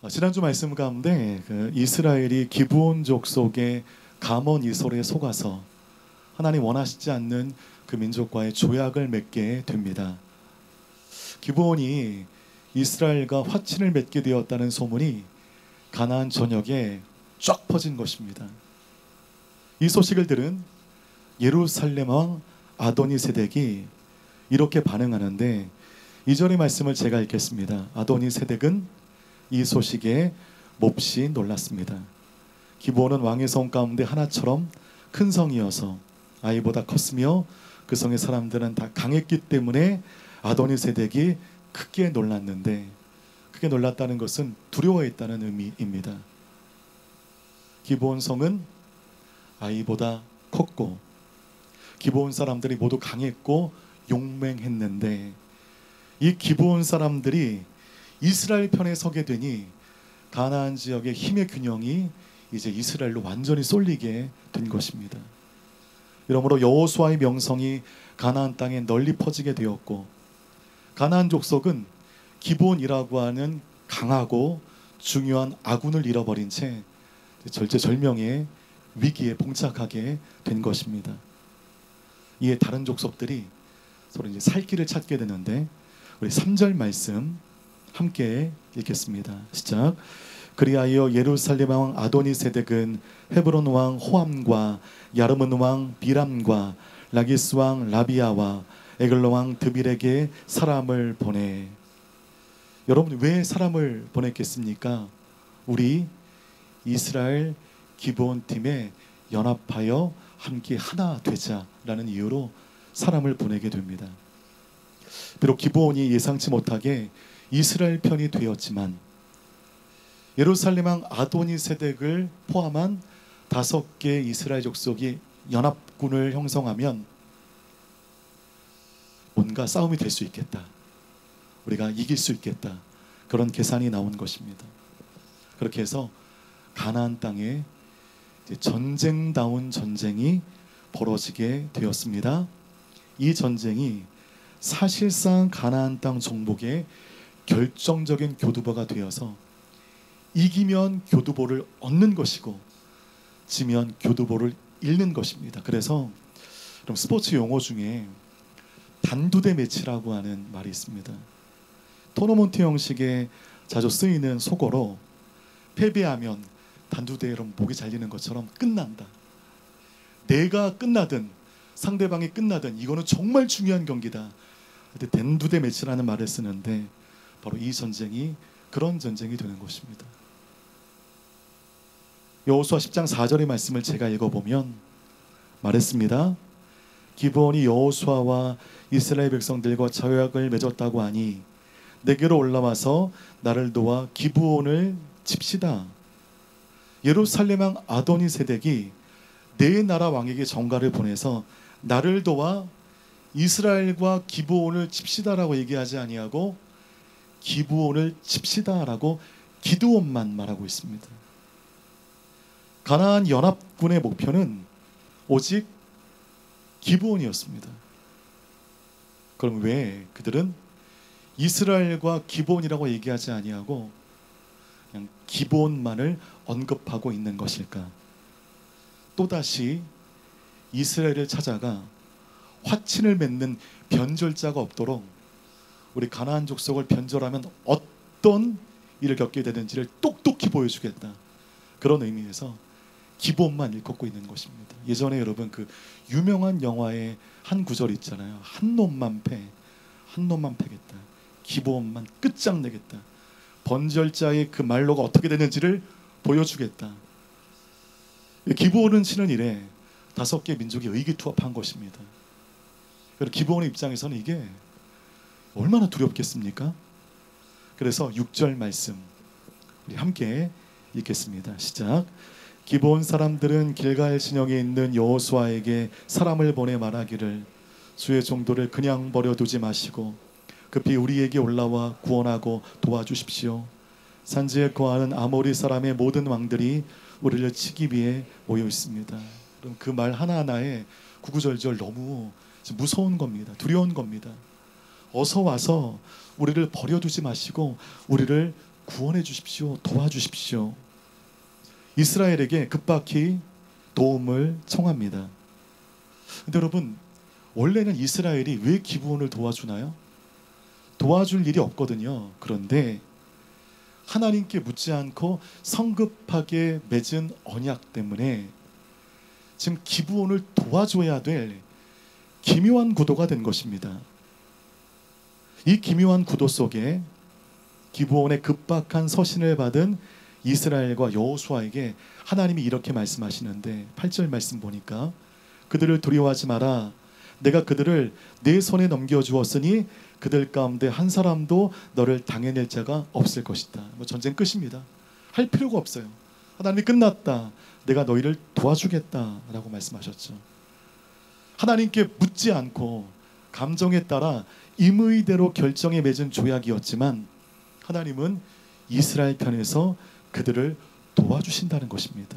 지난주 말씀 가운데 이스라엘이 기브온 족속의 가문 이솔에 속아서 하나님 원하시지 않는 그 민족과의 조약을 맺게 됩니다. 기브온이 이스라엘과 화친을 맺게 되었다는 소문이 가나안 전역에 쫙 퍼진 것입니다. 이 소식을 들은 예루살렘 왕 아도니세덱이 이렇게 반응하는데 2절의 말씀을 제가 읽겠습니다. 아도니세덱은 이 소식에 몹시 놀랐습니다. 기브온은 왕의 성 가운데 하나처럼 큰 성이어서 아이보다 컸으며 그 성의 사람들은 다 강했기 때문에 아도니세덱이 크게 놀랐는데, 크게 놀랐다는 것은 두려워했다는 의미입니다. 기브온 성은 아이보다 컸고 기브온 사람들이 모두 강했고 용맹했는데, 이 기브온 사람들이 이스라엘 편에 서게 되니 가나안 지역의 힘의 균형이 이제 이스라엘로 완전히 쏠리게 된 것입니다. 이러므로 여호수아의 명성이 가나안 땅에 널리 퍼지게 되었고, 가나안 족속은 기브온이라고 하는 강하고 중요한 아군을 잃어버린 채 절체절명의 위기에 봉착하게 된 것입니다. 이에 다른 족속들이 서로 이제 살 길을 찾게 되는데, 우리 3절 말씀 함께 읽겠습니다. 시작. 그리하여 예루살렘 왕 아도니세덱은 헤브론 왕 호함과 야르문 왕 비람과 라기스 왕 라비아와 에글로 왕 드빌에게 사람을 보내. 여러분, 왜 사람을 보냈겠습니까? 우리 이스라엘 기브온 팀에 연합하여 함께 하나 되자라는 이유로 사람을 보내게 됩니다. 비록 기브온이 예상치 못하게 이스라엘 편이 되었지만 예루살렘 왕 아도니세덱을 포함한 5개 이스라엘 족속이 연합군을 형성하면 뭔가 싸움이 될 수 있겠다, 우리가 이길 수 있겠다, 그런 계산이 나온 것입니다. 그렇게 해서 가나안 땅에 전쟁다운 전쟁이 벌어지게 되었습니다. 이 전쟁이 사실상 가나안 땅 정복의 결정적인 교두보가 되어서 이기면 교두보를 얻는 것이고 지면 교두보를 잃는 것입니다. 그래서 그럼 스포츠 용어 중에 단두대 매치라고 하는 말이 있습니다. 토너먼트 형식에 자주 쓰이는 속어로 패배하면 단두대에 목이 잘리는 것처럼 끝난다. 내가 끝나든 상대방이 끝나든 이거는 정말 중요한 경기다. 단두대 매치라는 말을 쓰는데 바로 이 전쟁이 그런 전쟁이 되는 것입니다. 여호수아 10장 4절의 말씀을 제가 읽어보면 말했습니다. 기브온이 여호수아와 이스라엘 백성들과 조약을 맺었다고 하니 내게로 올라와서 나를 도와 기브온을 칩시다. 예루살렘 왕 아도니세덱이 내 나라 왕에게 전가를 보내서 나를 도와 이스라엘과 기브온을 칩시다라고 얘기하지 아니하고 기브온을 칩시다라고 기드온만 말하고 있습니다. 가나안 연합군의 목표는 오직 기브온이었습니다. 그럼 왜 그들은 이스라엘과 기브온이라고 얘기하지 아니하고 그냥 기브온만을 언급하고 있는 것일까? 또다시 이스라엘을 찾아가 화친을 맺는 변절자가 없도록 우리 가나안 족속을 변절하면 어떤 일을 겪게 되는지를 똑똑히 보여주겠다, 그런 의미에서 기브온만 일컫고 있는 것입니다. 예전에 여러분 그 유명한 영화의 한 구절 있잖아요. 한 놈만 패겠다, 기브온만 끝장내겠다, 번절자의 그 말로가 어떻게 되는지를 보여주겠다. 기브온은 치는 일에 5개 민족이 의기투합한 것입니다. 그리고 기브온의 입장에서는 이게 얼마나 두렵겠습니까? 그래서 6절 말씀 우리 함께 읽겠습니다. 시작. 기브온 사람들은 길갈 진영에 있는 여호수아에게 사람을 보내 말하기를 주의 종도를 그냥 버려두지 마시고 급히 우리에게 올라와 구원하고 도와주십시오. 산지에 거하는 아모리 사람의 모든 왕들이 우리를 치기 위해 모여 있습니다. 그럼 그 말 하나하나에 구구절절 너무 무서운 겁니다. 두려운 겁니다. 어서 와서 우리를 버려두지 마시고 우리를 구원해 주십시오. 도와주십시오. 이스라엘에게 급박히 도움을 청합니다. 근데 여러분, 원래는 이스라엘이 왜 기브온을 도와주나요? 도와줄 일이 없거든요. 그런데 하나님께 묻지 않고 성급하게 맺은 언약 때문에 지금 기브온을 도와줘야 될 기묘한 구도가 된 것입니다. 이 기묘한 구도 속에 기브온의 급박한 서신을 받은 이스라엘과 여호수아에게 하나님이 이렇게 말씀하시는데 8절 말씀 보니까 그들을 두려워하지 마라. 내가 그들을 내 손에 넘겨주었으니 그들 가운데 한 사람도 너를 당해낼 자가 없을 것이다. 전쟁 끝입니다. 할 필요가 없어요. 하나님이 끝났다. 내가 너희를 도와주겠다라고 말씀하셨죠. 하나님께 묻지 않고 감정에 따라 임의대로 결정에 맺은 조약이었지만 하나님은 이스라엘 편에서 그들을 도와주신다는 것입니다.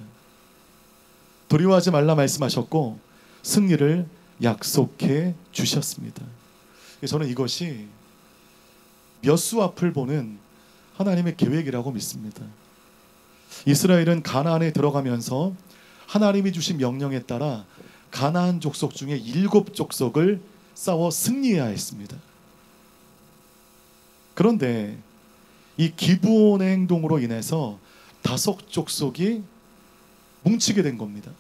두려워하지 말라 말씀하셨고 승리를 약속해 주셨습니다. 저는 이것이 몇 수 앞을 보는 하나님의 계획이라고 믿습니다. 이스라엘은 가나안에 들어가면서 하나님이 주신 명령에 따라 가나안 족속 중에 7족속을 싸워 승리해야 했습니다. 그런데 이 기브온의 행동으로 인해서 5족속이 뭉치게 된 겁니다.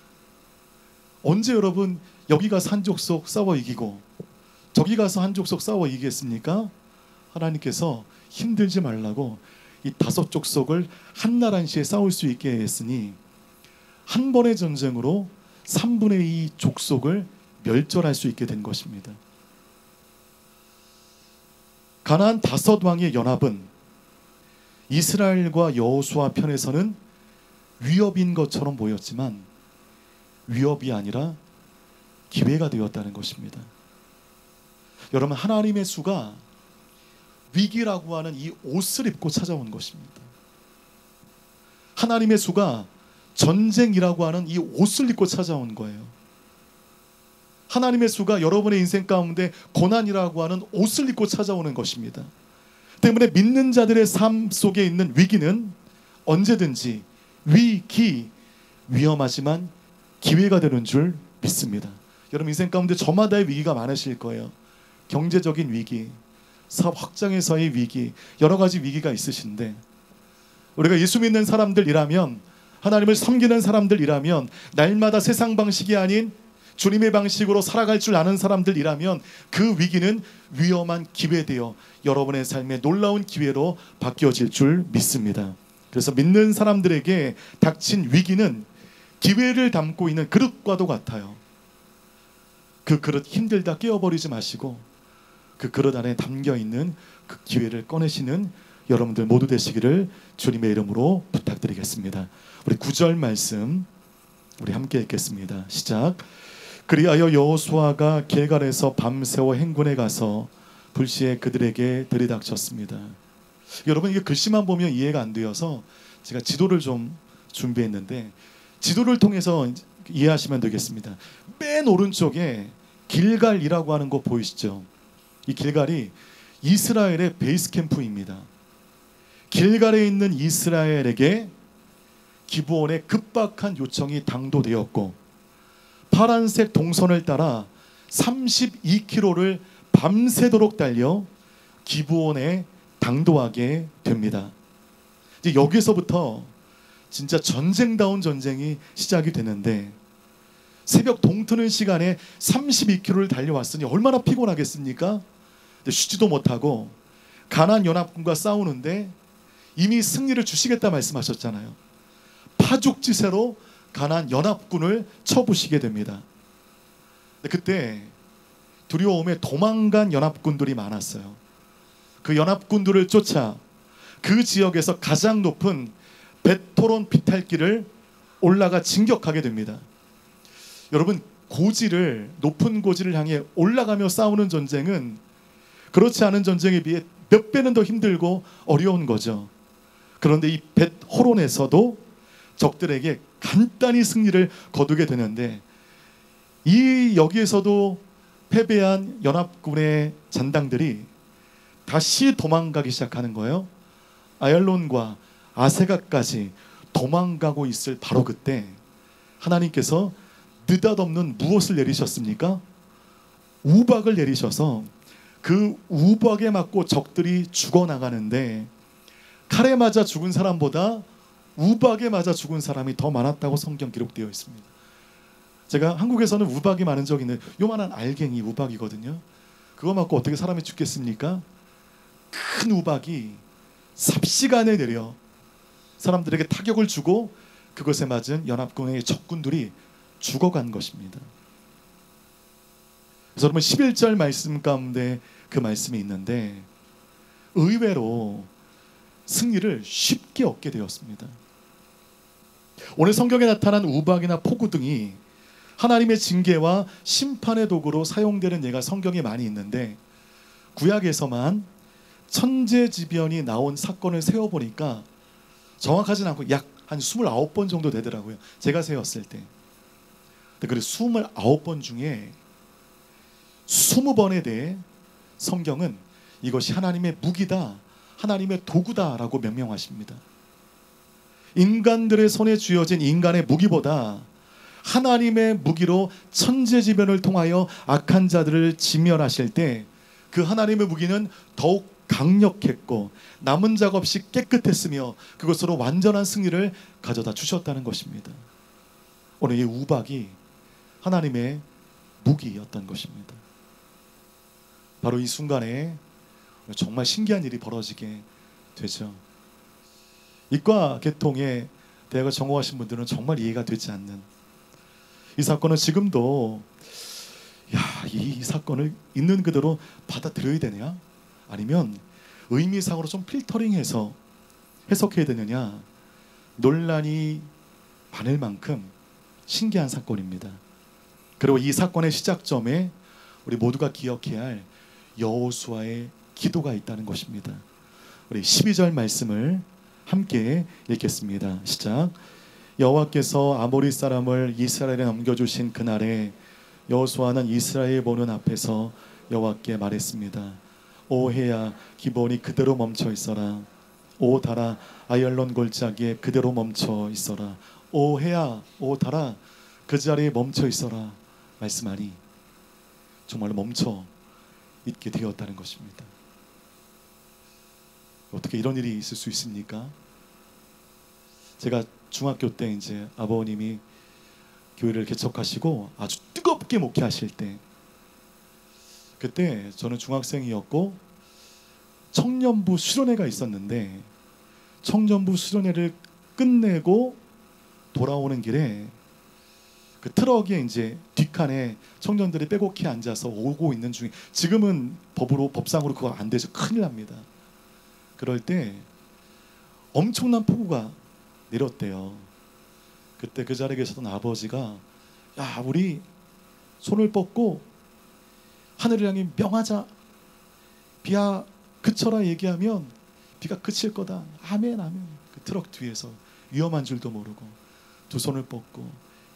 언제 여러분 여기 가서 한 족속 싸워 이기고 저기 가서 한 족속 싸워 이기겠습니까? 하나님께서 힘들지 말라고 이 5족속을 한나란시에 싸울 수 있게 했으니 한 번의 전쟁으로 3분의 2 족속을 멸절할 수 있게 된 것입니다. 가나안 5왕의 연합은 이스라엘과 여호수아 편에서는 위협인 것처럼 보였지만 위협이 아니라 기회가 되었다는 것입니다. 여러분, 하나님의 수가 위기라고 하는 이 옷을 입고 찾아온 것입니다. 하나님의 수가 전쟁이라고 하는 이 옷을 입고 찾아온 거예요. 하나님의 수가 여러분의 인생 가운데 고난이라고 하는 옷을 입고 찾아오는 것입니다. 때문에 믿는 자들의 삶 속에 있는 위기는 언제든지 위험하지만 기회가 되는 줄 믿습니다. 여러분 인생 가운데 저마다의 위기가 많으실 거예요. 경제적인 위기, 사업 확장에서의 위기, 여러 가지 위기가 있으신데 우리가 예수 믿는 사람들이라면, 하나님을 섬기는 사람들이라면, 날마다 세상 방식이 아닌 주님의 방식으로 살아갈 줄 아는 사람들이라면 그 위기는 위험한 기회되어 여러분의 삶에 놀라운 기회로 바뀌어질 줄 믿습니다. 그래서 믿는 사람들에게 닥친 위기는 기회를 담고 있는 그릇과도 같아요. 그 그릇 힘들다 깨어버리지 마시고 그 그릇 안에 담겨있는 그 기회를 꺼내시는 여러분들 모두 되시기를 주님의 이름으로 부탁드리겠습니다. 우리 9절 말씀 우리 함께 읽겠습니다. 시작. 그리하여 여호수아가 길갈에서 밤새워 행군에 가서 불시에 그들에게 들이닥쳤습니다. 여러분 이게 글씨만 보면 이해가 안 되어서 제가 지도를 좀 준비했는데 지도를 통해서 이해하시면 되겠습니다. 맨 오른쪽에 길갈이라고 하는 거 보이시죠? 이 길갈이 이스라엘의 베이스 캠프입니다. 길갈에 있는 이스라엘에게 기브온의 급박한 요청이 당도되었고 파란색 동선을 따라 32km를 밤새도록 달려 기브온에 당도하게 됩니다. 이제 여기서부터 진짜 전쟁다운 전쟁이 시작이 되는데 새벽 동트는 시간에 32km를 달려왔으니 얼마나 피곤하겠습니까? 쉬지도 못하고 가나안 연합군과 싸우는데 이미 승리를 주시겠다 말씀하셨잖아요. 파죽지세로 가나안 연합군을 쳐부시게 됩니다. 그때 두려움에 도망간 연합군들이 많았어요. 그 연합군들을 쫓아 그 지역에서 가장 높은 벳호론 비탈길을 올라가 진격하게 됩니다. 여러분 높은 고지를 향해 올라가며 싸우는 전쟁은 그렇지 않은 전쟁에 비해 몇 배는 더 힘들고 어려운 거죠. 그런데 이 벳호론에서도 적들에게 간단히 승리를 거두게 되는데 여기에서도 패배한 연합군의 잔당들이 다시 도망가기 시작하는 거예요. 아얄론과 아세가까지 도망가고 있을 바로 그때 하나님께서 느닷없는 무엇을 내리셨습니까? 우박을 내리셔서 그 우박에 맞고 적들이 죽어나가는데 칼에 맞아 죽은 사람보다 우박에 맞아 죽은 사람이 더 많았다고 성경 기록되어 있습니다. 제가 한국에서는 우박이 많은 적이 있는데 요만한 알갱이 우박이거든요. 그거 맞고 어떻게 사람이 죽겠습니까? 큰 우박이 삽시간에 내려 사람들에게 타격을 주고 그것에 맞은 연합군의 적군들이 죽어간 것입니다. 그래서 여러분 11절 말씀 가운데 그 말씀이 있는데 의외로 승리를 쉽게 얻게 되었습니다. 오늘 성경에 나타난 우박이나 폭우 등이 하나님의 징계와 심판의 도구로 사용되는 예가 성경에 많이 있는데 구약에서만 천재지변이 나온 사건을 세어보니까 정확하진 않고 약 한 29번 정도 되더라고요. 제가 세었을 때. 근데 그 29번 중에 20번에 대해 성경은 이것이 하나님의 무기다, 하나님의 도구다라고 명명하십니다. 인간들의 손에 쥐어진 인간의 무기보다 하나님의 무기로 천재지변을 통하여 악한 자들을 진멸하실 때 그 하나님의 무기는 더욱 강력했고 남은 작 없이 깨끗했으며 그것으로 완전한 승리를 가져다 주셨다는 것입니다. 오늘 이 우박이 하나님의 무기였던 것입니다. 바로 이 순간에 정말 신기한 일이 벌어지게 되죠. 이과 계통에 대학을 전공하신 분들은 정말 이해가 되지 않는 이 사건은 지금도 이 사건을 있는 그대로 받아들여야 되냐? 아니면 의미상으로 좀 필터링해서 해석해야 되느냐? 논란이 많을 만큼 신기한 사건입니다. 그리고 이 사건의 시작점에 우리 모두가 기억해야 할 여호수아의 기도가 있다는 것입니다. 우리 12절 말씀을 함께 읽겠습니다. 시작. 여호와께서 아모리 사람을 이스라엘에 넘겨주신 그날에 여호수아는 이스라엘 보는 앞에서 여호와께 말했습니다. 오 해야 기본이 그대로 멈춰 있어라. 오 달아 아얄론 골짜기에 그대로 멈춰 있어라. 오 해야 오 달아 그 자리에 멈춰 있어라. 말씀하니 정말로 멈춰 있게 되었다는 것입니다. 어떻게 이런 일이 있을 수 있습니까? 제가 중학교 때 이제 아버님이 교회를 개척하시고 아주 뜨겁게 목회하실 때 그때 저는 중학생이었고 청년부 수련회가 있었는데 청년부 수련회를 끝내고 돌아오는 길에 그 트럭에 이제 뒷칸에 청년들이 빼곡히 앉아서 오고 있는 중에 지금은 법상으로 그거 안 되죠. 큰일 납니다. 그럴 때 엄청난 폭우가 내렸대요. 그때 그 자리에 계셨던 아버지가 야 우리 손을 뻗고 하늘을 향해 명하자. 비야 그쳐라 얘기하면 비가 그칠 거다. 아멘 아멘. 그 트럭 뒤에서 위험한 줄도 모르고 두 손을 뻗고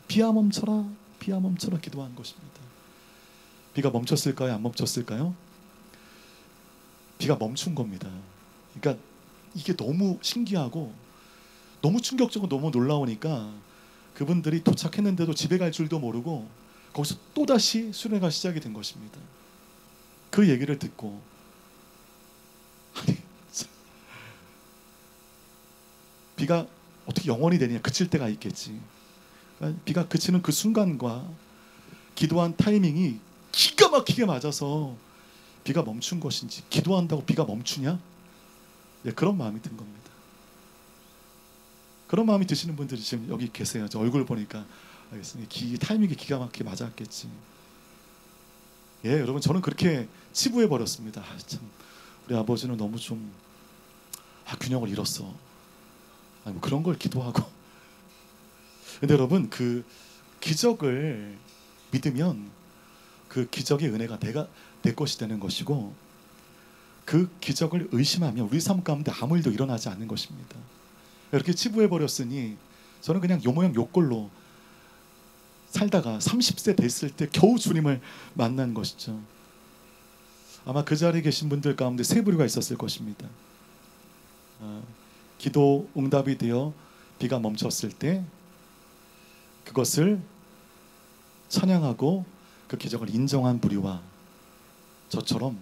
비야 멈춰라 비야 멈춰라 기도한 것입니다. 비가 멈췄을까요? 안 멈췄을까요? 비가 멈춘 겁니다. 그러니까 이게 너무 신기하고 너무 충격적이고 너무 놀라우니까 그분들이 도착했는데도 집에 갈 줄도 모르고 거기서 또다시 수련회가 시작이 된 것입니다. 그 얘기를 듣고 아니 비가 어떻게 영원히 되느냐. 그칠 때가 있겠지. 비가 그치는 그 순간과 기도한 타이밍이 기가 막히게 맞아서 비가 멈춘 것인지 기도한다고 비가 멈추냐? 네, 그런 마음이 든 겁니다. 그런 마음이 드시는 분들이 지금 여기 계세요. 저 얼굴 보니까 알겠습니다. 타이밍이 기가 막히게 맞았겠지. 예, 여러분 저는 그렇게 치부해 버렸습니다. 참 우리 아버지는 너무 좀 균형을 잃었어. 아니, 뭐 그런 걸 기도하고. 근데 여러분 그 기적을 믿으면 그 기적의 은혜가 내 것이 되는 것이고 그 기적을 의심하면 우리 삶 가운데 아무 일도 일어나지 않는 것입니다. 이렇게 치부해 버렸으니 저는 그냥 요 모양 요 꼴로 살다가 30세 됐을 때 겨우 주님을 만난 것이죠. 아마 그 자리에 계신 분들 가운데 세 부류가 있었을 것입니다. 기도 응답이 되어 비가 멈췄을 때 그것을 찬양하고 그 기적을 인정한 무리와 저처럼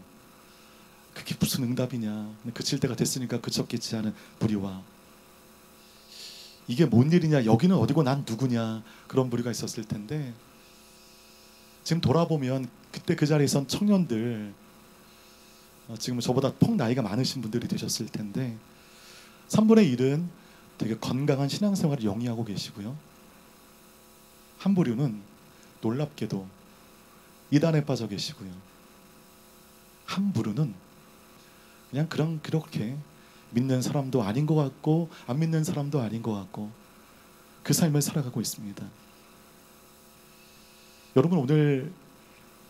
그게 무슨 응답이냐, 그칠 때가 됐으니까 그쳤겠지 하는 무리와 이게 뭔 일이냐, 여기는 어디고 난 누구냐, 그런 무리가 있었을 텐데 지금 돌아보면 그때 그 자리에 선 청년들, 지금 저보다 폭 나이가 많으신 분들이 되셨을 텐데 3분의 1은 되게 건강한 신앙생활을 영위하고 계시고요, 한 부류는 놀랍게도 이단에 빠져 계시고요, 한 부류는 그냥 그렇게 믿는 사람도 아닌 것 같고 안 믿는 사람도 아닌 것 같고 그 삶을 살아가고 있습니다. 여러분, 오늘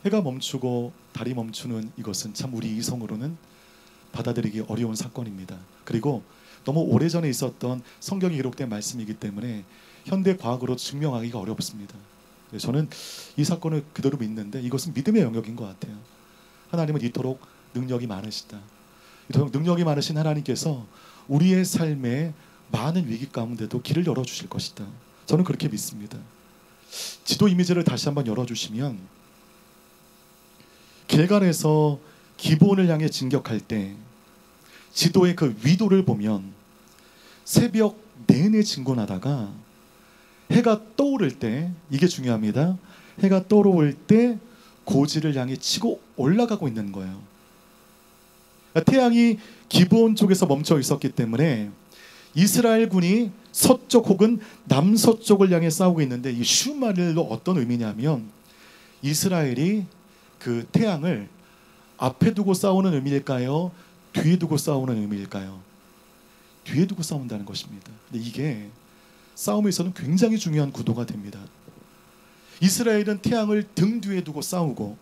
해가 멈추고 달이 멈추는 이것은 참 우리 이성으로는 받아들이기 어려운 사건입니다. 그리고 너무 오래전에 있었던 성경에 기록된 말씀이기 때문에 현대 과학으로 증명하기가 어렵습니다. 저는 이 사건을 그대로 믿는데 이것은 믿음의 영역인 것 같아요. 하나님은 이토록 능력이 많으시다. 이토록 능력이 많으신 하나님께서 우리의 삶에 많은 위기 가운데도 길을 열어주실 것이다. 저는 그렇게 믿습니다. 지도 이미지를 다시 한번 열어주시면 길갈에서 기브온을 향해 진격할 때 지도의 그 위도를 보면 새벽 내내 진군하다가 해가 떠오를 때, 이게 중요합니다, 해가 떠오를 때 고지를 향해 치고 올라가고 있는 거예요. 태양이 기브온 쪽에서 멈춰 있었기 때문에 이스라엘군이 서쪽 혹은 남서쪽을 향해 싸우고 있는데, 이 쉬운 말로 어떤 의미냐면 이스라엘이 그 태양을 앞에 두고 싸우는 의미일까요? 뒤에 두고 싸우는 의미일까요? 뒤에 두고 싸운다는 것입니다. 근데 이게 싸움에서는 굉장히 중요한 구도가 됩니다. 이스라엘은 태양을 등 뒤에 두고 싸우고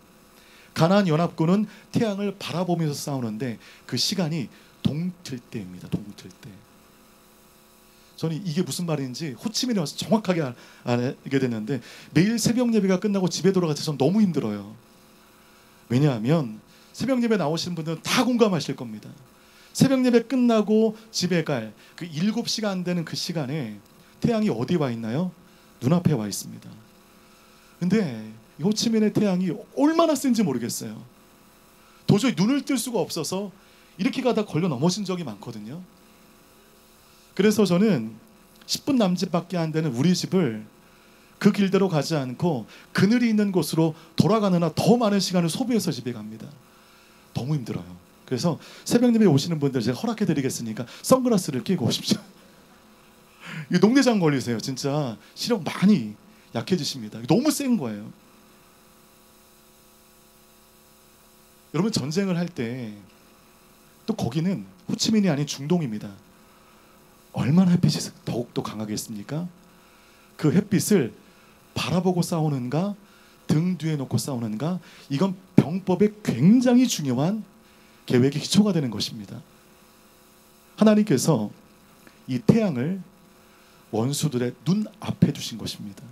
가나안 연합군은 태양을 바라보면서 싸우는데 그 시간이 동틀 때입니다. 동틀 때. 저는 이게 무슨 말인지 호치민에 와서 정확하게 알게 됐는데 매일 새벽 예배가 끝나고 집에 돌아갈 때 저는 너무 힘들어요. 왜냐하면 새벽 예배 나오시는 분들은 다 공감하실 겁니다. 새벽 예배 끝나고 집에 갈 그 7시가 안 되는 그 시간에 태양이 어디 와 있나요? 눈앞에 와 있습니다. 근데 호치민의 태양이 얼마나 센지 모르겠어요. 도저히 눈을 뜰 수가 없어서 이렇게 가다 걸려 넘어진 적이 많거든요. 그래서 저는 10분 남짓밖에 안 되는 우리 집을 그 길대로 가지 않고 그늘이 있는 곳으로 돌아가느라 더 많은 시간을 소비해서 집에 갑니다. 너무 힘들어요. 그래서 새벽 예배 오시는 분들 제가 허락해 드리겠으니까 선글라스를 끼고 오십시오. 녹내장 걸리세요. 진짜 시력 많이 약해지십니다. 너무 센 거예요. 여러분, 전쟁을 할 때 또 거기는 호치민이 아닌 중동입니다. 얼마나 햇빛이 더욱더 강하겠습니까? 그 햇빛을 바라보고 싸우는가 등 뒤에 놓고 싸우는가, 이건 병법의 굉장히 중요한 계획의 기초가 되는 것입니다. 하나님께서 이 태양을 원수들의 눈 앞에 두신 것입니다.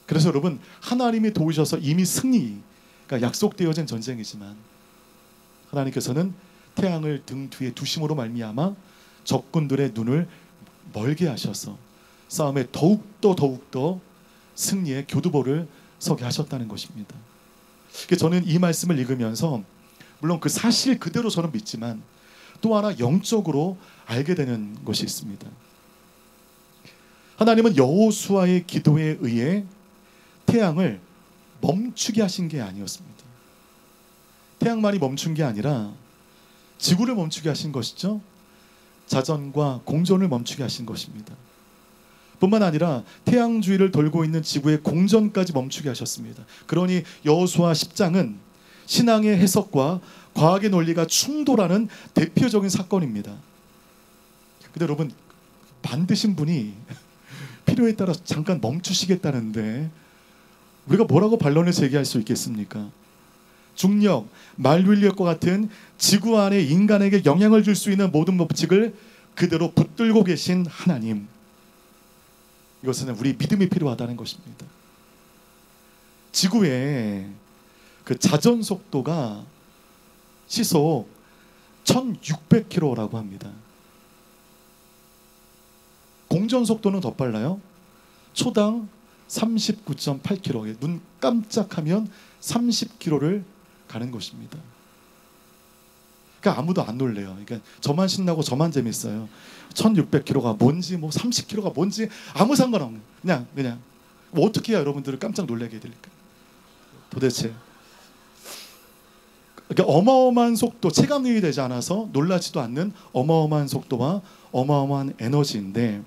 그래서 여러분, 하나님이 도우셔서 이미 승리가 약속되어진 전쟁이지만 하나님께서는 태양을 등 뒤에 두심으로 말미암아 적군들의 눈을 멀게 하셔서 싸움에 더욱더 승리의 교두보를 서게 하셨다는 것입니다. 저는 이 말씀을 읽으면서 물론 그 사실 그대로 저는 믿지만 또 하나 영적으로 알게 되는 것이 있습니다. 하나님은 여호수아의 기도에 의해 태양을 멈추게 하신 게 아니었습니다. 태양만이 멈춘 게 아니라 지구를 멈추게 하신 것이죠. 자전과 공전을 멈추게 하신 것입니다. 뿐만 아니라 태양 주위를 돌고 있는 지구의 공전까지 멈추게 하셨습니다. 그러니 여호수아 10장은 신앙의 해석과 과학의 논리가 충돌하는 대표적인 사건입니다. 근데 여러분, 만드신 분이 필요에 따라 잠깐 멈추시겠다는데 우리가 뭐라고 반론을 제기할 수 있겠습니까? 중력, 만물력과 같은 지구 안에 인간에게 영향을 줄 수 있는 모든 법칙을 그대로 붙들고 계신 하나님, 이것은 우리 믿음이 필요하다는 것입니다. 지구의 그 자전 속도가 시속 1600km라고 합니다. 공전 속도는 더 빨라요. 초당 39.8km. 눈 깜짝하면 30km를 가는 것입니다. 그러니까 아무도 안 놀래요. 그러니까 저만 신나고 저만 재밌어요. 1600km가 뭔지 뭐 30km가 뭔지 아무 상관없는 그냥 뭐 어떻게 해야 여러분들을 깜짝 놀라게 해드릴까? 도대체 그러니까 어마어마한 속도, 체감이 되지 않아서 놀라지도 않는 어마어마한 속도와 어마어마한 에너지인데,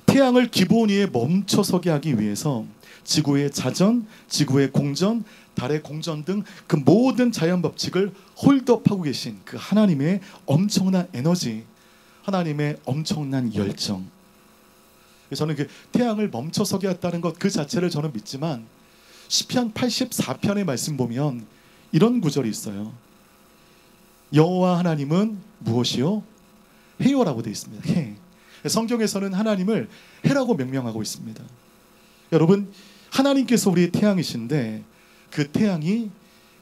태양을 기본 위에 멈춰서게 하기 위해서 지구의 자전, 지구의 공전, 달의 공전 등 그 모든 자연 법칙을 홀드업하고 계신 그 하나님의 엄청난 에너지, 하나님의 엄청난 열정. 저는 그 태양을 멈춰서게 했다는 것 그 자체를 저는 믿지만, 시편 84편의 말씀 보면 이런 구절이 있어요. 여호와 하나님은 무엇이요? 해요라고 되어 있습니다. 해. 성경에서는 하나님을 해라고 명명하고 있습니다. 여러분, 하나님께서 우리의 태양이신데 그 태양이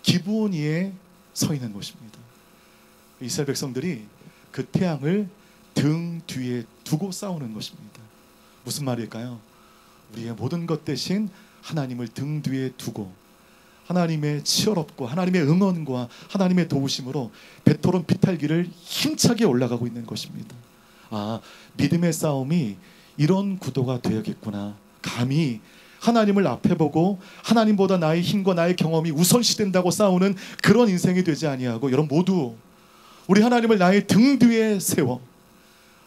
기브온 위에 서 있는 것입니다. 이스라엘 백성들이 그 태양을 등 뒤에 두고 싸우는 것입니다. 무슨 말일까요? 우리의 모든 것 대신 하나님을 등 뒤에 두고 하나님의 치열업고 하나님의 응원과 하나님의 도우심으로 베토론 비탈길을 힘차게 올라가고 있는 것입니다. 아, 믿음의 싸움이 이런 구도가 되어야겠구나. 감히 하나님을 앞에 보고 하나님보다 나의 힘과 나의 경험이 우선시된다고 싸우는 그런 인생이 되지 아니하고, 여러분 모두 우리 하나님을 나의 등 뒤에 세워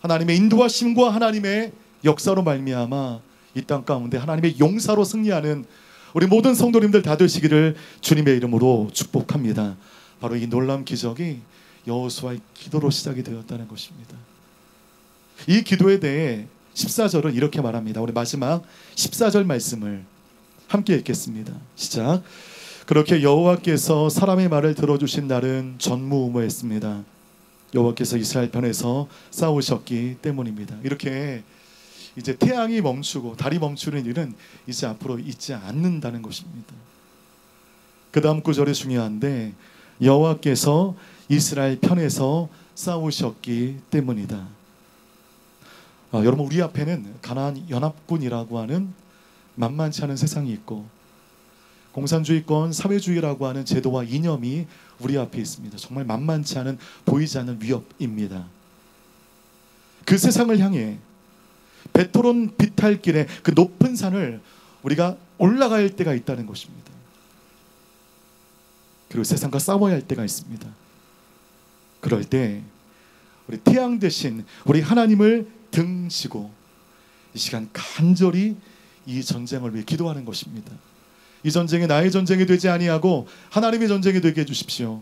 하나님의 인도하심과 하나님의 역사로 말미암아 이 땅 가운데 하나님의 용사로 승리하는 우리 모든 성도님들 다 되시기를 주님의 이름으로 축복합니다. 바로 이 놀라운 기적이 여호수아의 기도로 시작이 되었다는 것입니다. 이 기도에 대해 14절은 이렇게 말합니다. 우리 마지막 14절 말씀을 함께 읽겠습니다. 시작. 그렇게 여호와께서 사람의 말을 들어주신 날은 전무후무했습니다. 여호와께서 이스라엘 편에서 싸우셨기 때문입니다. 이렇게 이제 태양이 멈추고 달이 멈추는 일은 이제 앞으로 있지 않는다는 것입니다. 그 다음 구절이 중요한데, 여호와께서 이스라엘 편에서 싸우셨기 때문이다. 여러분, 우리 앞에는 가나안 연합군이라고 하는 만만치 않은 세상이 있고, 공산주의권 사회주의라고 하는 제도와 이념이 우리 앞에 있습니다. 정말 만만치 않은, 보이지 않는 위협입니다. 그 세상을 향해 베토론 비탈길의 그 높은 산을 우리가 올라갈 때가 있다는 것입니다. 그리고 세상과 싸워야 할 때가 있습니다. 그럴 때 우리 태양 대신 우리 하나님을 등지고 이 시간 간절히 이 전쟁을 위해 기도하는 것입니다. 이 전쟁이 나의 전쟁이 되지 아니하고 하나님의 전쟁이 되게 해주십시오.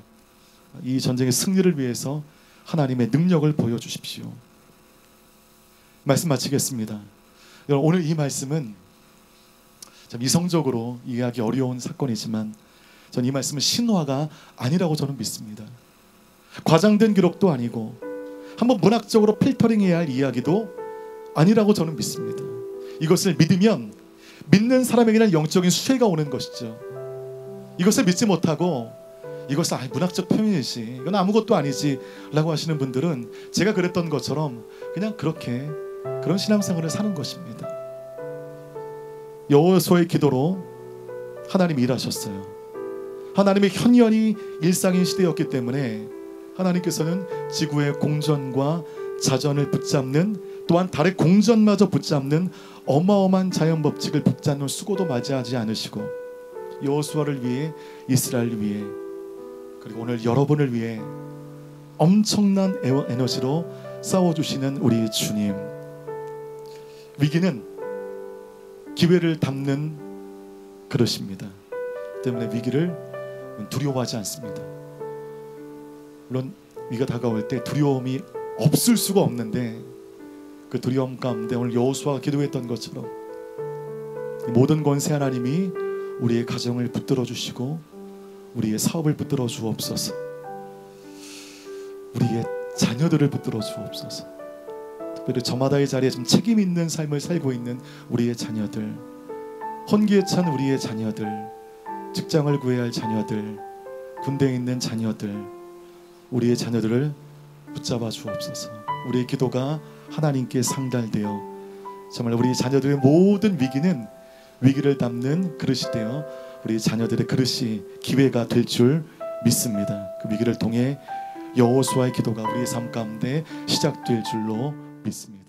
이 전쟁의 승리를 위해서 하나님의 능력을 보여주십시오. 말씀 마치겠습니다. 여러분, 오늘 이 말씀은 참 이성적으로 이해하기 어려운 사건이지만 저는 이 말씀은 신화가 아니라고 저는 믿습니다. 과장된 기록도 아니고 한번 문학적으로 필터링해야 할 이야기도 아니라고 저는 믿습니다. 이것을 믿으면 믿는 사람에게는 영적인 수혜가 오는 것이죠. 이것을 믿지 못하고 이것은 문학적 표현이지, 이건 아무것도 아니지 라고 하시는 분들은 제가 그랬던 것처럼 그냥 그런 신앙생활을 사는 것입니다. 여호수아의 기도로 하나님이 일하셨어요. 하나님의 현현이 일상인 시대였기 때문에 하나님께서는 지구의 공전과 자전을 붙잡는, 또한 달의 공전마저 붙잡는 어마어마한 자연 법칙을 붙잡는 수고도 맞이하지 않으시고, 여호수아를 위해, 이스라엘을 위해, 그리고 오늘 여러분을 위해 엄청난 에너지로 싸워주시는 우리 주님. 위기는 기회를 담는 그릇입니다. 때문에 위기를 두려워하지 않습니다. 물론 위기가 다가올 때 두려움이 없을 수가 없는데, 그 두려움 가운데 오늘 여호수아가 기도했던 것처럼 모든 권세 하나님이 우리의 가정을 붙들어 주시고 우리의 사업을 붙들어 주옵소서. 우리의 자녀들을 붙들어 주옵소서. 특별히 저마다의 자리에 좀 책임 있는 삶을 살고 있는 우리의 자녀들, 헌기에 찬 우리의 자녀들, 직장을 구해야 할 자녀들, 군대에 있는 자녀들, 우리의 자녀들을 붙잡아 주옵소서. 우리의 기도가 하나님께 상달되어 정말 우리 자녀들의 모든 위기를 담는 그릇이 되어 우리 자녀들의 그릇이 기회가 될 줄 믿습니다. 그 위기를 통해 여호수아의 기도가 우리의 삶 가운데 시작될 줄로 믿습니다.